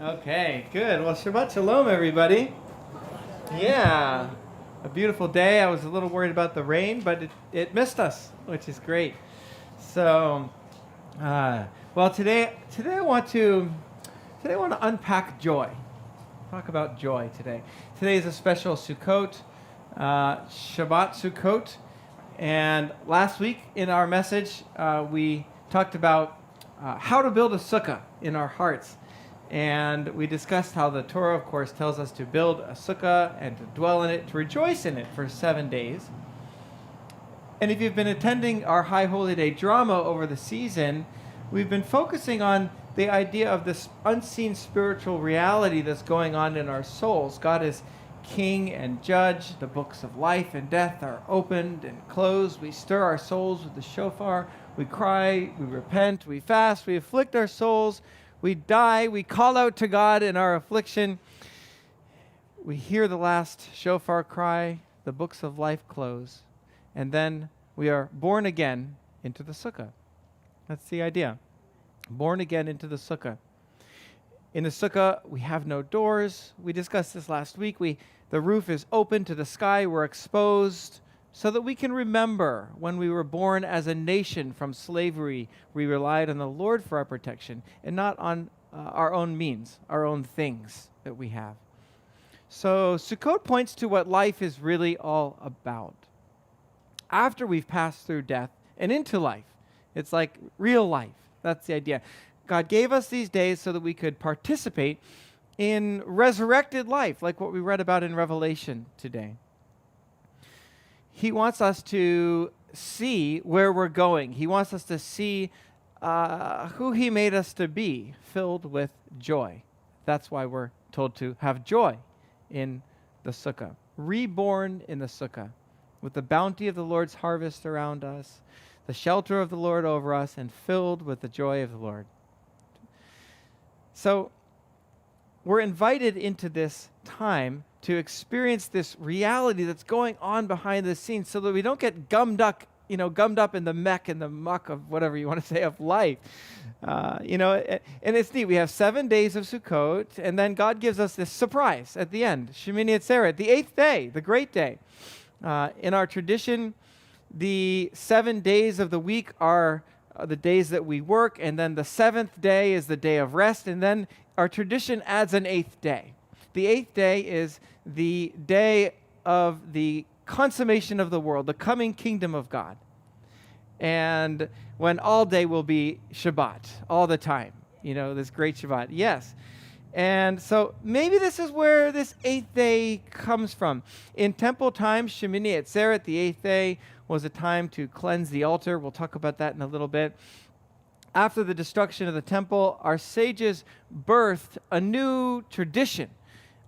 Okay, good. Well, Shabbat Shalom, everybody. Yeah, a beautiful day. I was a little worried about the rain, but it missed us, which is great. So, well, today I want to unpack joy. Talk about joy today. Today is a special Sukkot, Shabbat Sukkot, and last week in our message we talked about how to build a sukkah in our hearts. And we discussed how the Torah, of course, tells us to build a sukkah and to dwell in it, to rejoice in it for 7 days. And if you've been attending our High Holy Day drama over the season, we've been focusing on the idea of this unseen spiritual reality that's going on in our souls. God is king and judge. The books of life and death are opened and closed. We stir our souls with the shofar. We cry, we repent, we fast, we afflict our souls. We die, we call out to God in our affliction. We hear the last shofar cry, the books of life close, and then we are born again into the sukkah. That's the idea. Born again into the sukkah. In the sukkah, we have no doors. We discussed this last week. The roof is open to the sky. We're exposed so that we can remember when we were born as a nation from slavery, we relied on the Lord for our protection and not on our own means, our own things that we have. So Sukkot points to what life is really all about. After we've passed through death and into life, it's like real life. That's the idea. God gave us these days so that we could participate in resurrected life, like what we read about in Revelation today. He wants us to see where we're going. He wants us to see who he made us to be, filled with joy. That's why we're told to have joy in the sukkah. Reborn in the sukkah, with the bounty of the Lord's harvest around us, the shelter of the Lord over us, and filled with the joy of the Lord. So we're invited into this time to experience this reality that's going on behind the scenes so that we don't get gummed up in the mech and the muck of whatever you want to say of life. And it's neat. We have 7 days of Sukkot, and then God gives us this surprise at the end, Shemini Atzeret, the 8th day, the great day. In our tradition, the 7 days of the week are the days that we work, and then the 7th day is the day of rest, and then our tradition adds an 8th day. The 8th day is the day of the consummation of the world, the coming kingdom of God. And when all day will be Shabbat, all the time, this great Shabbat. Yes. And so maybe this is where this 8th day comes from. In temple times, Shemini Atzeret, the 8th day, was a time to cleanse the altar. We'll talk about that in a little bit. After the destruction of the temple, our sages birthed a new tradition,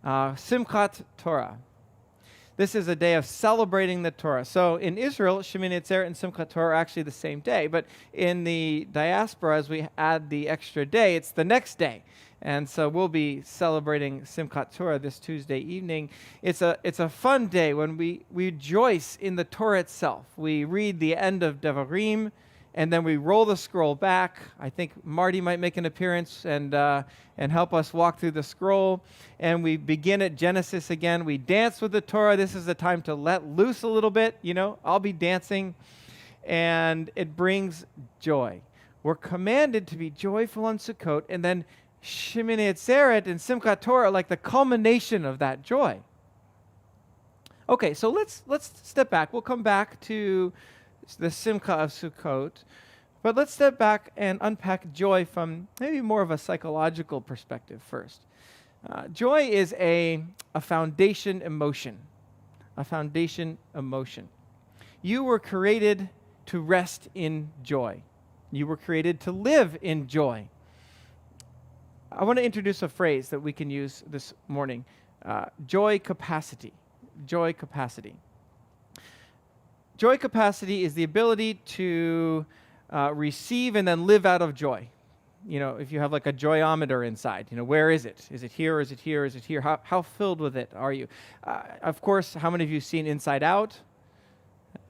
Simchat Torah. This is a day of celebrating the Torah. So in Israel, Shemini Atzeret and Simchat Torah are actually the same day, but in the diaspora, as we add the extra day, it's the next day. And so we'll be celebrating Simchat Torah this Tuesday evening. It's a fun day when we rejoice in the Torah itself. We read the end of Devarim, and then we roll the scroll back. I think Marty might make an appearance and help us walk through the scroll. And we begin at Genesis again. We dance with the Torah. This is the time to let loose a little bit. I'll be dancing. And it brings joy. We're commanded to be joyful on Sukkot. And then Shemini Atzeret and Simchat Torah are like the culmination of that joy. Okay, so let's step back. We'll come back to the Simcha of Sukkot. But let's step back and unpack joy from maybe more of a psychological perspective first. Joy is a foundation emotion. A foundation emotion. You were created to rest in joy. You were created to live in joy. I want to introduce a phrase that we can use this morning. Joy capacity. Joy capacity. Joy capacity is the ability to receive and then live out of joy. If you have like a joyometer inside, where is it? Is it here? Is it here? Is it here? How filled with it are you? Of course, how many of you have seen Inside Out?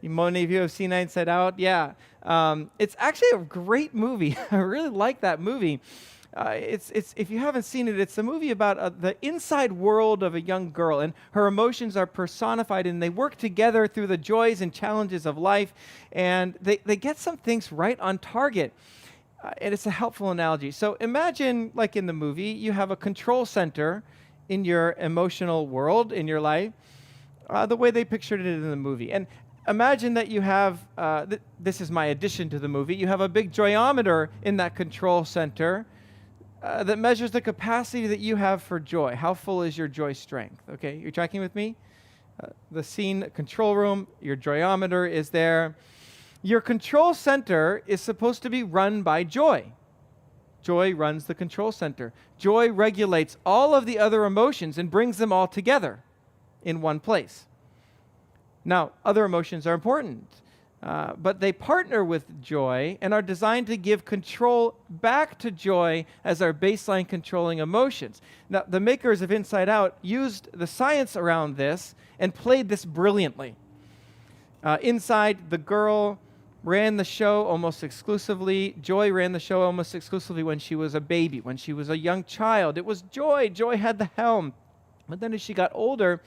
Many of you have seen Inside Out? Yeah. It's actually a great movie. I really like that movie. It's if you haven't seen it, it's a movie about the inside world of a young girl, and her emotions are personified, and they work together through the joys and challenges of life, and they get some things right on target. And it's a helpful analogy. So imagine, like in the movie, you have a control center in your emotional world, in your life, the way they pictured it in the movie. And imagine that you have, this is my addition to the movie, you have a big joyometer in that control center that measures the capacity that you have for joy. How full is your joy strength? Okay, you're tracking with me? The scene, control room, your joyometer is there. Your control center is supposed to be run by joy. Joy runs the control center. Joy regulates all of the other emotions and brings them all together in one place. Now, other emotions are important, but they partner with joy and are designed to give control back to joy as our baseline controlling emotions. Now, the makers of Inside Out used the science around this and played this brilliantly. Inside, the girl ran the show almost exclusively. Joy ran the show almost exclusively when she was a baby, when she was a young child. It was Joy. Joy had the helm. But then as she got older,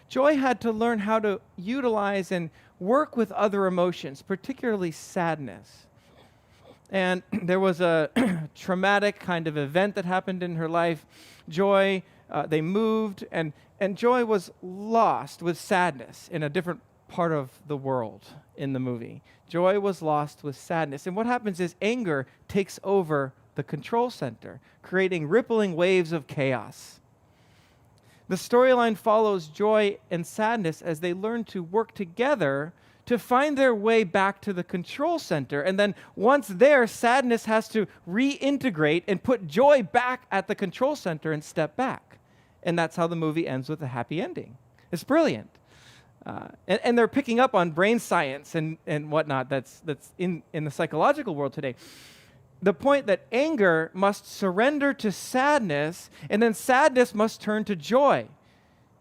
Joy had to learn how to utilize and work with other emotions, particularly sadness. And there was a traumatic kind of event that happened in her life. Joy, they moved, and Joy was lost with sadness in a different part of the world in the movie. Joy was lost with sadness. And what happens is anger takes over the control center, creating rippling waves of chaos. The storyline follows joy and sadness as they learn to work together to find their way back to the control center. And then once there, sadness has to reintegrate and put joy back at the control center and step back. And that's how the movie ends with a happy ending. It's brilliant. And they're picking up on brain science and whatnot that's in the psychological world today. The point that anger must surrender to sadness, and then sadness must turn to joy.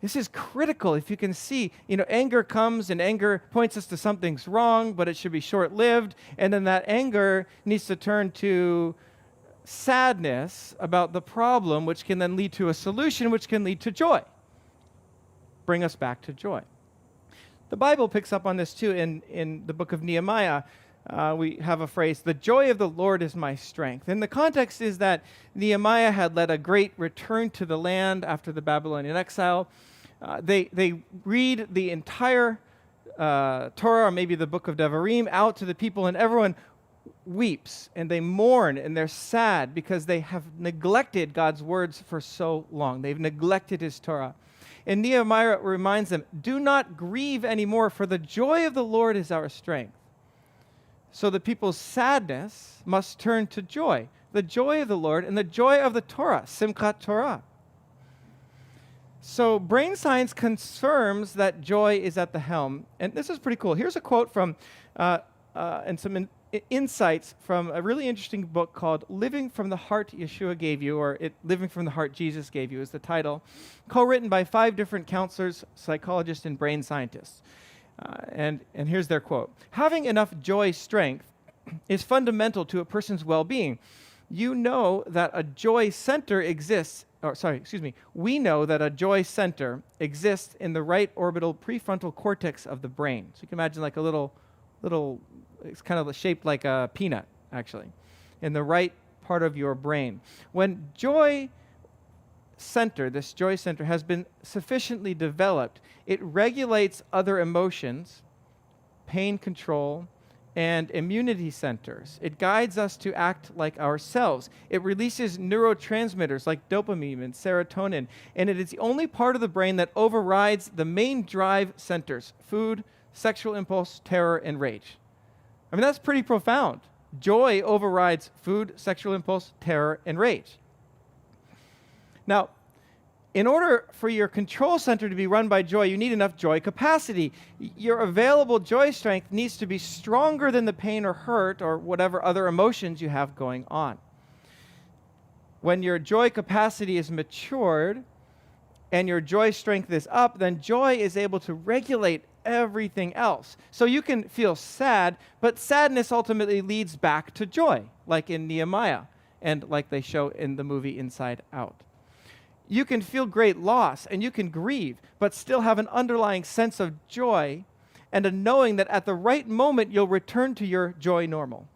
This is critical. If you can see, anger comes and anger points us to something's wrong, but it should be short-lived. And then that anger needs to turn to sadness about the problem, which can then lead to a solution, which can lead to joy. Bring us back to joy. The Bible picks up on this too in the book of Nehemiah. We have a phrase, the joy of the Lord is my strength. And the context is that Nehemiah had led a great return to the land after the Babylonian exile. They read the entire Torah, or maybe the book of Devarim, out to the people, and everyone weeps, and they mourn, and they're sad because they have neglected God's words for so long. They've neglected his Torah. And Nehemiah reminds them, do not grieve anymore, for the joy of the Lord is our strength. So the people's sadness must turn to joy, the joy of the Lord and the joy of the Torah, Simchat Torah. So brain science confirms that joy is at the helm. And this is pretty cool. Here's a quote from, and some insights from a really interesting book called Living from the Heart Yeshua Gave You, or Living from the Heart Jesus Gave You is the title, co-written by 5 different counselors, psychologists, and brain scientists. And here's their quote. Having enough joy strength is fundamental to a person's well-being. We know that a joy center exists in the right orbital prefrontal cortex of the brain. So you can imagine like a little, it's kind of shaped like a peanut, actually, in the right part of your brain. When this joy center has been sufficiently developed, it regulates other emotions, pain control, and immunity centers. It guides us to act like ourselves. It releases neurotransmitters like dopamine and serotonin, and it is the only part of the brain that overrides the main drive centers: food, sexual impulse, terror, and rage. I mean, that's pretty profound. Joy overrides food, sexual impulse, terror, and rage. Now, in order for your control center to be run by joy, you need enough joy capacity. Your available joy strength needs to be stronger than the pain or hurt or whatever other emotions you have going on. When your joy capacity is matured and your joy strength is up, then joy is able to regulate everything else. So you can feel sad, but sadness ultimately leads back to joy, like in Nehemiah. and like they show in the movie Inside Out. You can feel great loss and you can grieve, but still have an underlying sense of joy and a knowing that at the right moment you'll return to your joy normal.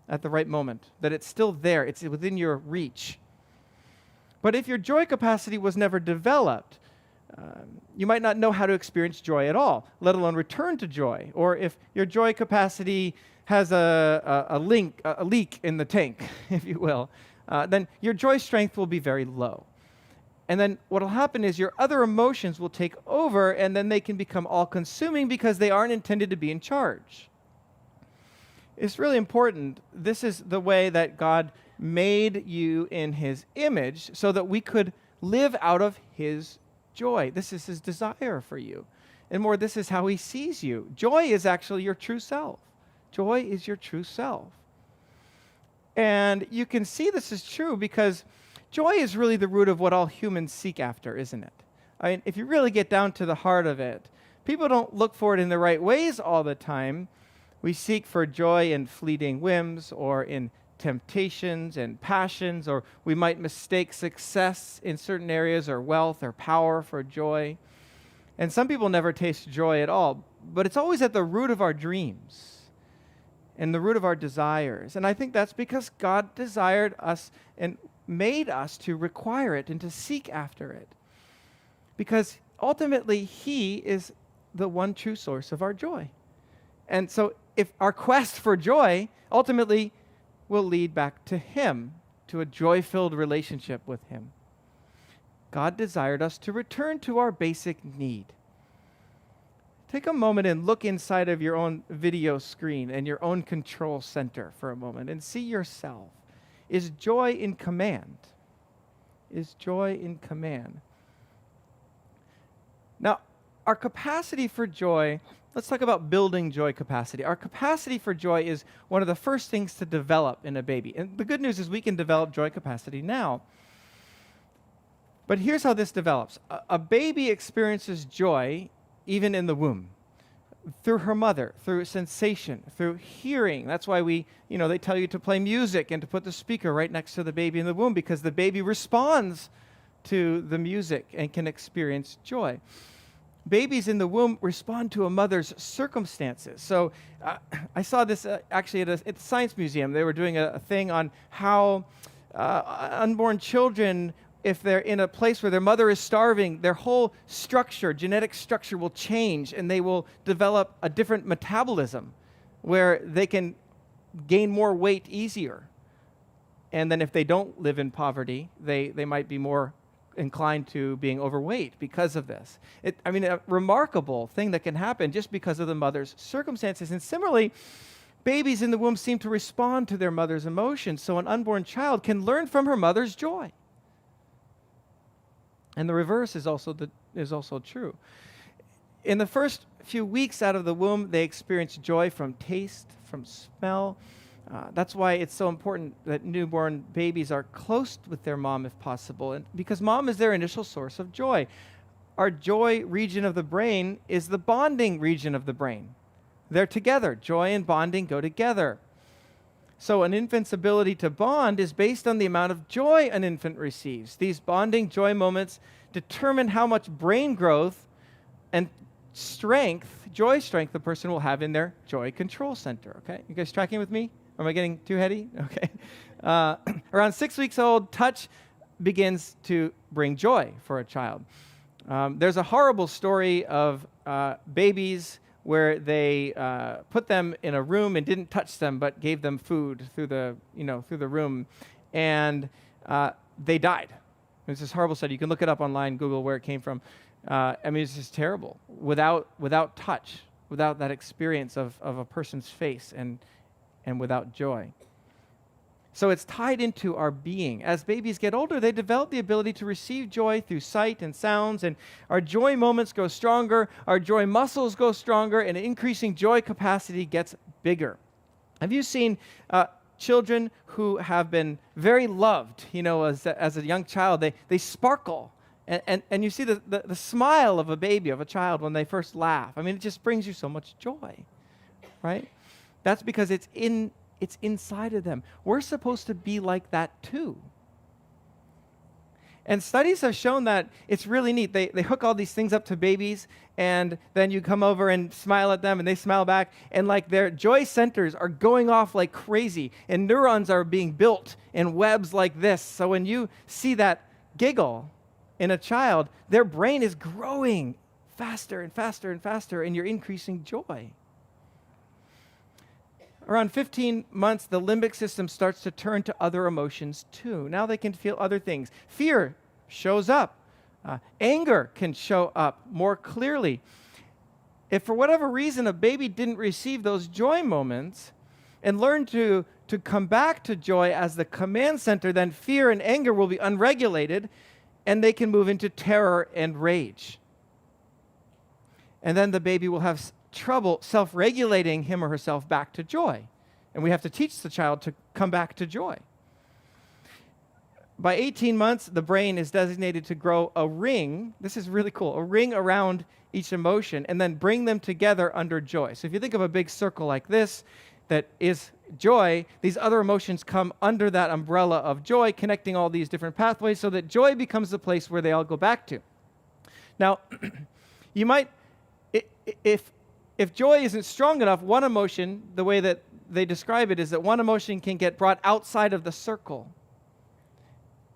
At the right moment, that it's still there, it's within your reach. But if your joy capacity was never developed, you might not know how to experience joy at all, let alone return to joy. Or if your joy capacity has a leak in the tank, if you will, then your joy strength will be very low. And then what will happen is your other emotions will take over, and then they can become all-consuming because they aren't intended to be in charge. It's really important. This is the way that God made you in his image so that we could live out of his joy. This is his desire for you. And more, this is how he sees you. Joy is actually your true self. Joy is your true self. And you can see this is true because joy is really the root of what all humans seek after, isn't it? I mean, if you really get down to the heart of it, people don't look for it in the right ways all the time. We seek for joy in fleeting whims or in temptations and passions, or we might mistake success in certain areas or wealth or power for joy. And some people never taste joy at all, but it's always at the root of our dreams and the root of our desires. And I think that's because God desired us and made us to require it and to seek after it. Because ultimately, he is the one true source of our joy. And so if our quest for joy ultimately will lead back to him, to a joy-filled relationship with him. God desired us to return to our basic need. Take a moment and look inside of your own video screen and your own control center for a moment and see yourself. Is joy in command? Is joy in command? Now, our capacity for joy, let's talk about building joy capacity. Our capacity for joy is one of the first things to develop in a baby. And the good news is we can develop joy capacity now. But here's how this develops. A baby experiences joy even in the womb, through her mother, through sensation, through hearing. That's why they tell you to play music and to put the speaker right next to the baby in the womb, because the baby responds to the music and can experience joy. Babies in the womb respond to a mother's circumstances. So I saw this actually at the Science Museum. They were doing a thing on how unborn children, if they're in a place where their mother is starving, their whole structure, genetic structure will change, and they will develop a different metabolism where they can gain more weight easier. And then if they don't live in poverty, they might be more inclined to being overweight because of this. A remarkable thing that can happen just because of the mother's circumstances. And similarly, babies in the womb seem to respond to their mother's emotions, so an unborn child can learn from her mother's joy. And the reverse is also true. In the first few weeks out of the womb, they experience joy from taste, from smell. That's why it's so important that newborn babies are close with their mom if possible, and because mom is their initial source of joy. Our joy region of the brain is the bonding region of the brain. They're together. Joy and bonding go together. So an infant's ability to bond is based on the amount of joy an infant receives. These bonding joy moments determine how much brain growth and strength, joy strength, the person will have in their joy control center. Okay, you guys tracking with me? Am I getting too heady? Okay. Around 6 weeks old, touch begins to bring joy for a child. There's a horrible story of babies where they put them in a room and didn't touch them, but gave them food through the room, and they died. It's this horrible study. You can look it up online, Google where it came from. It's just terrible. Without touch, without that experience of a person's face and without joy. So it's tied into our being. As babies get older, they develop the ability to receive joy through sight and sounds, and our joy moments go stronger, our joy muscles go stronger, and increasing joy capacity gets bigger. Have you seen children who have been very loved, as a young child? They sparkle, and you see the smile of a baby, of a child, when they first laugh. It just brings you so much joy, right? That's because it's It's inside of them. We're supposed to be like that too. And studies have shown that it's really neat. They hook all these things up to babies, and then you come over and smile at them, and they smile back, and like their joy centers are going off like crazy, and neurons are being built in webs like this. So when you see that giggle in a child, their brain is growing faster and faster and faster, and you're increasing joy. Around 15 months, the limbic system starts to turn to other emotions too. Now they can feel other things. Fear shows up. Anger can show up more clearly. If for whatever reason a baby didn't receive those joy moments and learn to come back to joy as the command center, then fear and anger will be unregulated, and they can move into terror and rage. And then the baby will have trouble self-regulating him or herself back to joy. And we have to teach the child to come back to joy. By 18 months, the brain is designated to grow a ring. This is really cool. A ring around each emotion, and then bring them together under joy. So if you think of a big circle like this, that is joy, these other emotions come under that umbrella of joy, connecting all these different pathways so that joy becomes the place where they all go back to. Now, you might, if joy isn't strong enough, one emotion, the way that they describe it is that one emotion can get brought outside of the circle,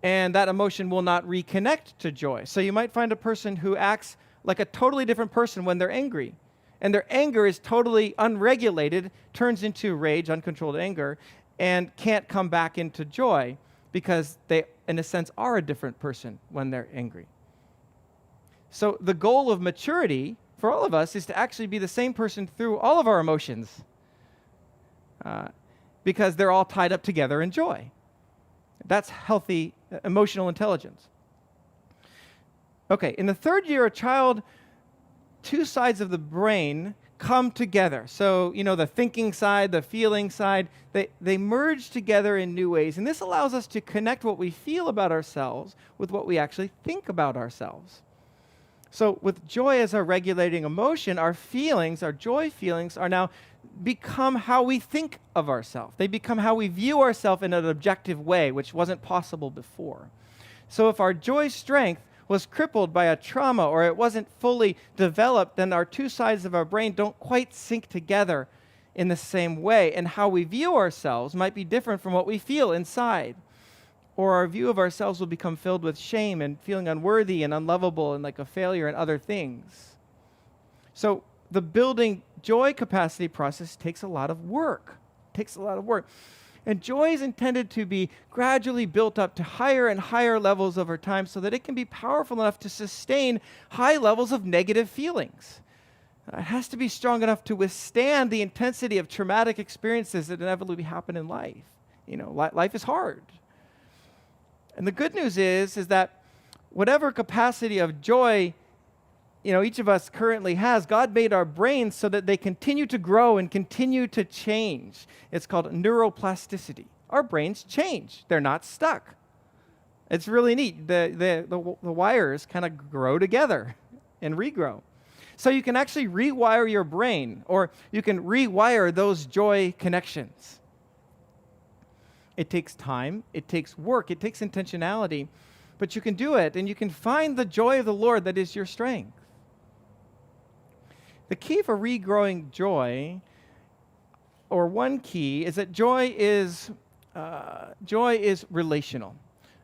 and that emotion will not reconnect to joy. So you might find a person who acts like a totally different person when they're angry, and their anger is totally unregulated, turns into rage, uncontrolled anger, and can't come back into joy because they, in a sense, are a different person when they're angry. So the goal of maturity for all of us is to actually be the same person through all of our emotions, because they're all tied up together in joy. That's healthy emotional intelligence. Okay, in the third year, a child, two sides of the brain come together. So, the thinking side, the feeling side, they merge together in new ways. And this allows us to connect what we feel about ourselves with what we actually think about ourselves. So with joy as our regulating emotion, our feelings, our joy feelings, are now become how we think of ourselves. They become how we view ourselves in an objective way, which wasn't possible before. So if our joy strength was crippled by a trauma or it wasn't fully developed, then our two sides of our brain don't quite sync together in the same way, and how we view ourselves might be different from what we feel inside. Or our view of ourselves will become filled with shame and feeling unworthy and unlovable and like a failure and other things. So the building joy capacity process takes a lot of work. And joy is intended to be gradually built up to higher and higher levels over time so that it can be powerful enough to sustain high levels of negative feelings. It has to be strong enough to withstand the intensity of traumatic experiences that inevitably happen in life. Life is hard. And the good news is that whatever capacity of joy, each of us currently has, God made our brains so that they continue to grow and continue to change. It's called neuroplasticity. Our brains change. They're not stuck. It's really neat. The wires kind of grow together and regrow. So you can actually rewire your brain, or you can rewire those joy connections. It takes time, it takes work, it takes intentionality, but you can do it, and you can find the joy of the Lord that is your strength. The key for regrowing joy, or one key, is that joy is relational.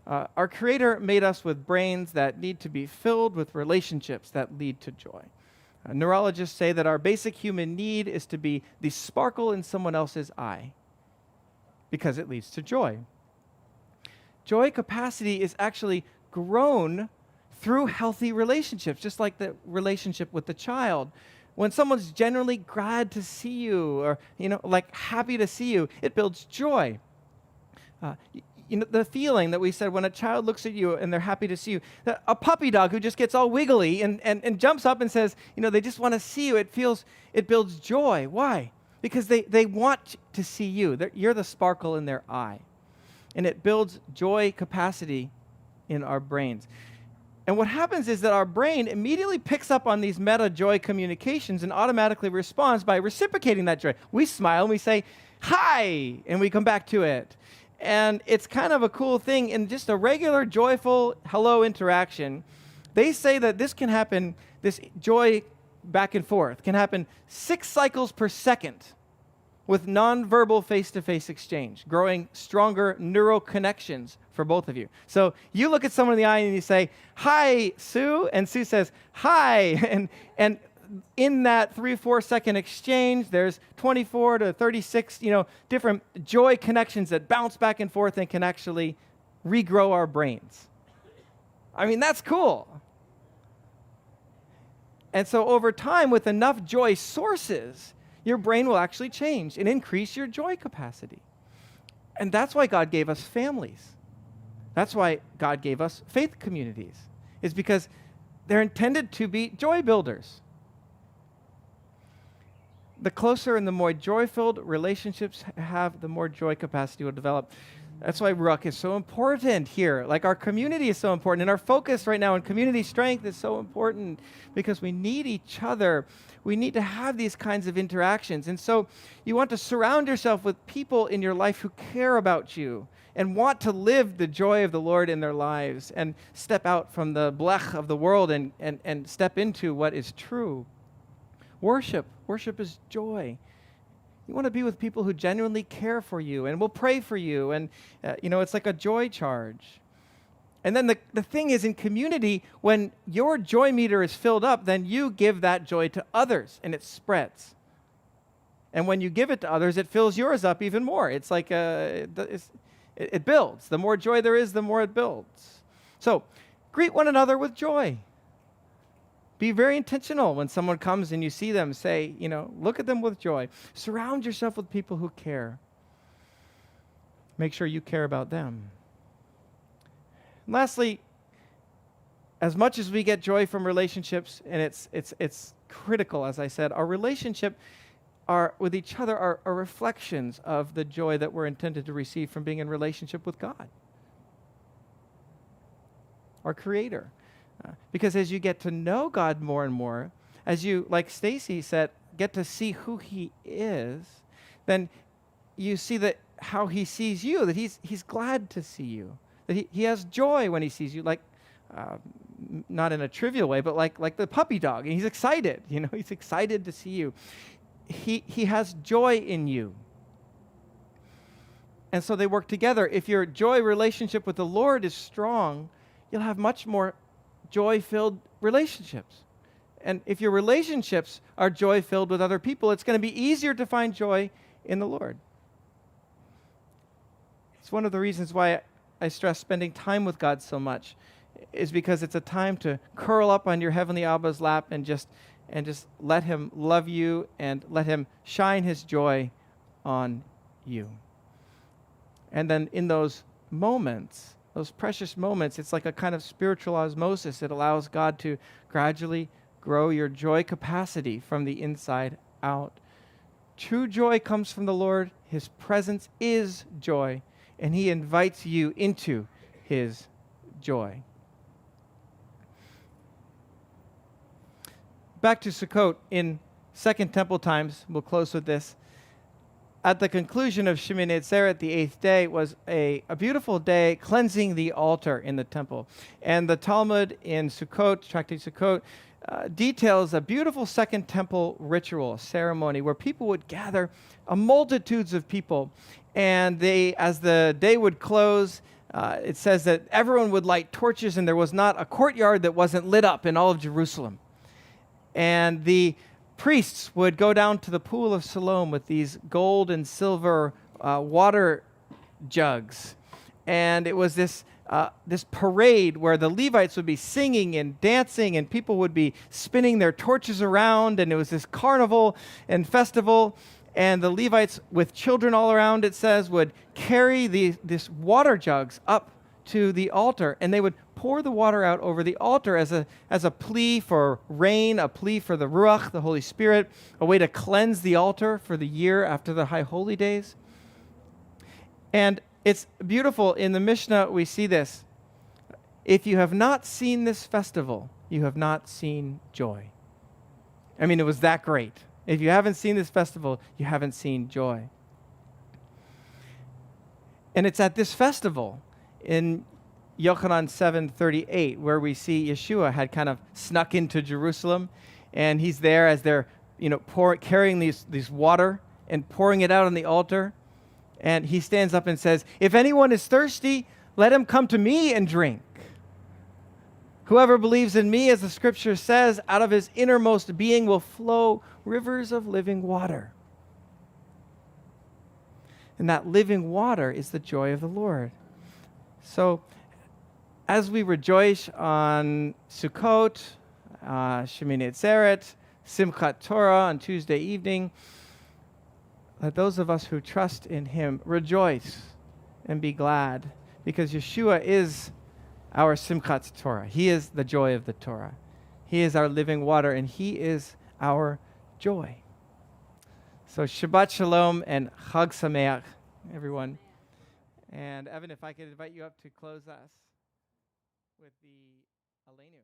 Our Creator made us with brains that need to be filled with relationships that lead to joy. Neurologists say that our basic human need is to be the sparkle in someone else's eye, because it leads to joy. Joy capacity is actually grown through healthy relationships, just like the relationship with the child. When someone's generally glad to see you, or happy to see you, it builds joy. The feeling that we said when a child looks at you and they're happy to see you, a puppy dog who just gets all wiggly and jumps up and says, they just want to see you, it builds joy. Why? Because they want to see you. You're the sparkle in their eye. And it builds joy capacity in our brains. And what happens is that our brain immediately picks up on these meta joy communications and automatically responds by reciprocating that joy. We smile and we say, hi, and we come back to it. And it's kind of a cool thing in just a regular joyful hello interaction. They say that this can happen, this joy back and forth can happen 6 cycles per second with nonverbal face-to-face exchange, growing stronger neural connections for both of you. So you look at someone in the eye and you say, hi, Sue, and Sue says, hi, and in that 3-4 second exchange, there's 24 to 36, different joy connections that bounce back and forth and can actually regrow our brains. I mean, that's cool. And so over time, with enough joy sources, your brain will actually change and increase your joy capacity. And that's why God gave us families. That's why God gave us faith communities, is because they're intended to be joy builders. The closer and the more joy-filled relationships have, the more joy capacity will develop. That's why Ruach is so important here. Like our community is so important. And our focus right now on community strength is so important because we need each other. We need to have these kinds of interactions. And so you want to surround yourself with people in your life who care about you and want to live the joy of the Lord in their lives and step out from the blech of the world and step into what is true. Worship is joy. You want to be with people who genuinely care for you and will pray for you. And, it's like a joy charge. And then the thing is, in community, when your joy meter is filled up, then you give that joy to others and it spreads. And when you give it to others, it fills yours up even more. It's like it builds. The more joy there is, the more it builds. So greet one another with joy. Be very intentional when someone comes and you see them. Say, look at them with joy. Surround yourself with people who care. Make sure you care about them. And lastly, as much as we get joy from relationships, and it's critical, as I said, our relationship with each other are reflections of the joy that we're intended to receive from being in relationship with God, our Creator. Because as you get to know God more and more, as you, like Stacy said, get to see who He is, then you see that how He sees you, that He's glad to see you, that He has joy when He sees you, like not in a trivial way, but like the puppy dog, and He's excited. He's excited to see you. He has joy in you. And so they work together. If your joy relationship with the Lord is strong, you'll have much more joy-filled relationships. And if your relationships are joy-filled with other people, it's going to be easier to find joy in the Lord. It's one of the reasons why I stress spending time with God so much, is because it's a time to curl up on your Heavenly Abba's lap and just let Him love you and let Him shine His joy on you. And then in those moments, those precious moments, it's like a kind of spiritual osmosis. It allows God to gradually grow your joy capacity from the inside out. True joy comes from the Lord. His presence is joy, and He invites you into His joy. Back to Sukkot in Second Temple times, we'll close with this. At the conclusion of Shemoneh Atzeret, the 8th day, was a beautiful day cleansing the altar in the temple. And the Talmud in Sukkot, Tractate Sukkot, details a beautiful Second Temple ritual, ceremony, where people would gather, multitudes of people. And as the day would close, it says that everyone would light torches, and there was not a courtyard that wasn't lit up in all of Jerusalem. And the priests would go down to the pool of Siloam with these gold and silver water jugs. And it was this parade where the Levites would be singing and dancing, and people would be spinning their torches around, and it was this carnival and festival. And the Levites, with children all around, it says, would carry this water jugs up to the altar, and they would pour the water out over the altar as a plea for rain, a plea for the Ruach, the Holy Spirit, a way to cleanse the altar for the year after the High Holy Days. And it's beautiful. In the Mishnah, we see this. if you have not seen this festival, you have not seen joy. I mean, it was that great. If you haven't seen this festival, you haven't seen joy. And it's at this festival in Yochanan 7:38 where we see Yeshua had kind of snuck into Jerusalem, and he's there as they're carrying these water and pouring it out on the altar. And he stands up and says, "If anyone is thirsty, let him come to me and drink. Whoever believes in me, as the scripture says, out of his innermost being will flow rivers of living water." And that living water is the joy of the Lord. So as we rejoice on Sukkot, Shemini Atzeret, Simchat Torah on Tuesday evening, let those of us who trust in him rejoice and be glad, because Yeshua is our Simchat Torah. He is the joy of the Torah. He is our living water, and he is our joy. So Shabbat Shalom and Chag Sameach, everyone. And Evan, if I could invite you up to close us with the Aleinu.